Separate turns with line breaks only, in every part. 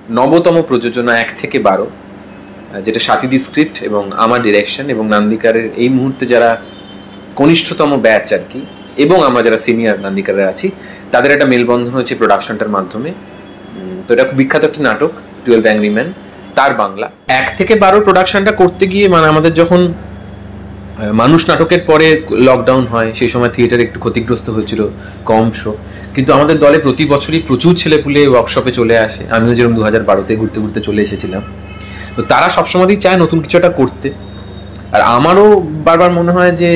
নবতম প্রযোজনা 1 থেকে 12, যেটা সাথীদি স্ক্রিপ্ট এবং আমার ডিরেকশন, এবং নান্দিকারের এই মুহূর্তে যারা কনিষ্ঠতম ব্যাচ আর কি, এবং আমরা যারা সিনিয়র নান্দিকাররা আছি, তাদের একটা মেলবন্ধন হয়েছে প্রোডাকশনটার মাধ্যমে। তো এটা খুব বিখ্যাত একটা নাটক 12 অ্যাংরি ম্যান, তার বাংলা। 1 থেকে 12 প্রোডাকশনটা করতে গিয়ে মানে আমাদের যখন মানুষ নাটকের পরে লকডাউন হয়, সেই সময় থিয়েটার একটু ক্ষতিগ্রস্ত হয়েছিল, কম শো, কিন্তু আমাদের দলে প্রতি বছরই প্রচুর ছেলেপুলে ওয়ার্কশপে চলে আসে। আমিও যেরকম 2012-তে ঘুরতে ঘুরতে চলে এসেছিলাম। তো তারা সবসময়ই চায় নতুন কিছু একটা করতে। আর আমারও বারবার মনে হয় যে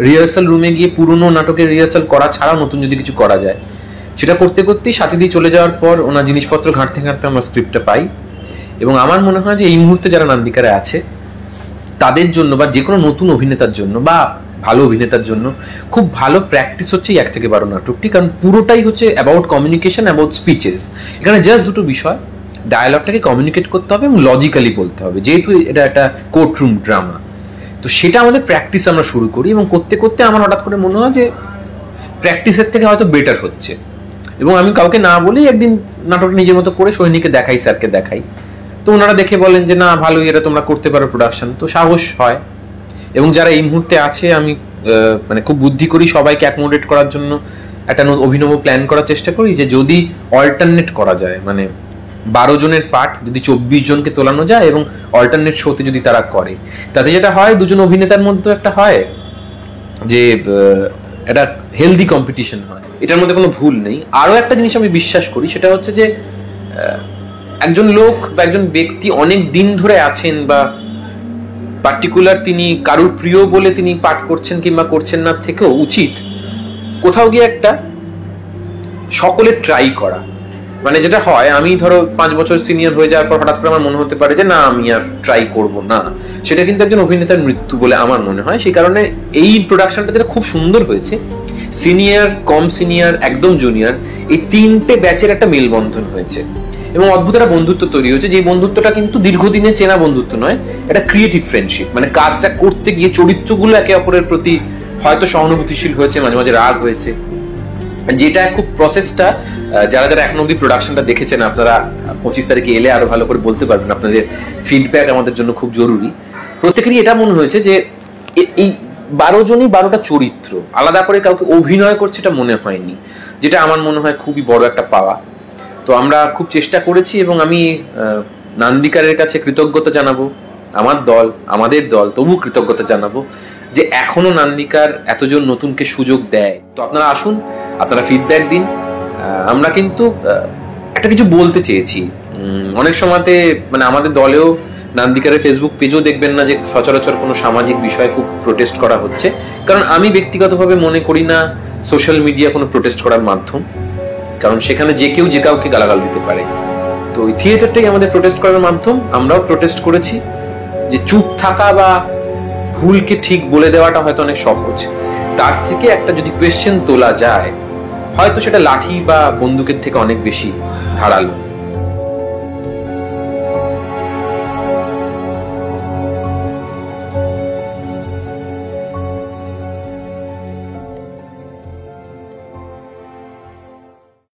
রিহার্সাল রুমে গিয়ে পুরনো নাটকের রিহার্সাল করা ছাড়াও নতুন যদি কিছু করা যায়, সেটা করতে করতেই সাথীদি চলে যাওয়ার পর ওনার জিনিসপত্র ঘাঁটতে ঘাঁটতে আমরা স্ক্রিপ্টটা পাই। এবং আমার মনে হয় যে এই মুহূর্তে যারা নান্দিকারে আছে তাদের জন্য, বা যে কোনো নতুন অভিনেতার জন্য বা ভালো অভিনেতার জন্য খুব ভালো প্র্যাকটিস হচ্ছে 1 থেকে 12 নাটকটি। কারণ পুরোটাই হচ্ছে অ্যাবাউট কমিউনিকেশন, অ্যাবাউট স্পিচেস। এখানে জাস্ট দুটো বিষয়, ডায়ালগটাকে কমিউনিকেট করতে হবে এবং লজিক্যালি বলতে হবে, যেহেতু এটা একটা কোর্টরুম ড্রামা। তো সেটা আমাদের প্র্যাকটিস আমরা শুরু করি, এবং করতে করতে আমার হঠাৎ করে মনে হয় যে প্র্যাকটিসের থেকে হয়তো বেটার হচ্ছে। এবং আমি কাউকে না বলেই একদিন নাটকটা নিজের মতো করে সৈনিককে দেখাই, স্যারকে দেখাই। তো ওনারা দেখে বলেন যে না, ভালোই, এটা তোমরা করতে পারো প্রোডাকশন। তো সাহস হয়। এবং যারা এই মুহূর্তে আছে, আমি মানে খুব বুদ্ধি করি সবাইকে অ্যাকোমোডেট করার জন্য একটা অভিনব প্ল্যান করার চেষ্টা করি, যে যদি অল্টারনেট করা যায়, মানে 12 জনের পার্ট যদি 24 জনকে তোলানো যায় এবং অল্টারনেট শোতে যদি তারা করে, তাতে যেটা হয়, দুজন অভিনেতার মধ্যে একটা হয় যে একটা হেলদি কম্পিটিশন হয়। এটার মধ্যে কোনো ভুল নেই। আরও একটা জিনিস আমি বিশ্বাস করি, সেটা হচ্ছে যে একজন লোক বা একজন ব্যক্তি অনেক দিন ধরে আছেন, বা পার্টিকুলার তিনি কারুর প্রিয় বলে তিনি পাঠ করছেন কিংবা করছেন না, থেকেও উচিত কোথাও গিয়ে একটা সকলের ট্রাই করা। মানে যেটা হয়, আমি ধরো 5 বছর সিনিয়র হয়ে যাওয়ার পর হঠাৎ করে আমার মনে হতে পারে যে না, আমি আর ট্রাই করব না। সেটা কিন্তু একজন অভিনেতার মৃত্যু বলে আমার মনে হয়। সেই কারণে এই প্রোডাকশনটা যেটা খুব সুন্দর হয়েছে, সিনিয়র, কম সিনিয়র, একদম জুনিয়র, এই 3টে ব্যাচের একটা মেলবন্ধন হয়েছে এবং অদ্ভুত একটা বন্ধুত্ব তৈরি হয়েছে। যে বন্ধুত্বটা কিন্তু দীর্ঘদিনে চেনা বন্ধুত্ব নয়, এটা ক্রিয়েটিভ ফ্রেন্ডশিপ। মানে কাজটা করতে গিয়ে চরিত্রগুলো একে অপরের প্রতি হয়তো সহানুভূতিশীল হয়েছে, মাঝে মাঝে রাগ হয়েছে, যেটা খুব প্রসেসটা যারা যারা এখন অব্দি প্রোডাকশনটা দেখেছেন, আপনারা 25 তারিখে এলে আরো ভালো করে বলতে পারবেন। আপনাদের ফিডব্যাক আমাদের জন্য খুব জরুরি। প্রত্যেকেরই এটা মনে হয়েছে যে এই 12 জনই 12টা চরিত্র, আলাদা করে কাউকে অভিনয় করছে এটা মনে হয়নি, যেটা আমার মনে হয় খুবই বড় একটা পাওয়া। তো আমরা খুব চেষ্টা করেছি, এবং আমি নান্দিকারের কাছে কৃতজ্ঞতা জানাবো, আমার দল, আমাদের দল, তবু কৃতজ্ঞতা জানাবো যে এখনো নান্দিকার এতজন নতুনকে সুযোগ দেয়। তো আপনারা আসুন, আপনারা ফিডব্যাক দিন। আমরা কিন্তু একটা কিছু বলতে চেয়েছি। অনেক সময়তে মানে আমাদের দলেও, নান্দিকারের ফেসবুক পেজও দেখবেন না যে সচরাচর কোনো সামাজিক বিষয়ে খুব প্রোটেস্ট করা হচ্ছে। কারণ আমি ব্যক্তিগতভাবে মনে করি না সোশ্যাল মিডিয়া কোনো প্রোটেস্ট করার মাধ্যম, কারণ সেখানে যে কেউ যে কাউকে গালাগাল দিতে পারে। তো ওই থিয়েটারটাই আমাদের প্রোটেস্ট করার মাধ্যম। আমরাও প্রোটেস্ট করেছি যে চুপ থাকা বা ভুলকে ঠিক বলে দেওয়াটা হয়তো অনেক সহজ, তার থেকে একটা যদি কোয়েশ্চেন তোলা যায়, হয়তো সেটা লাঠি বা বন্দুকের থেকে অনেক বেশি ধারালো।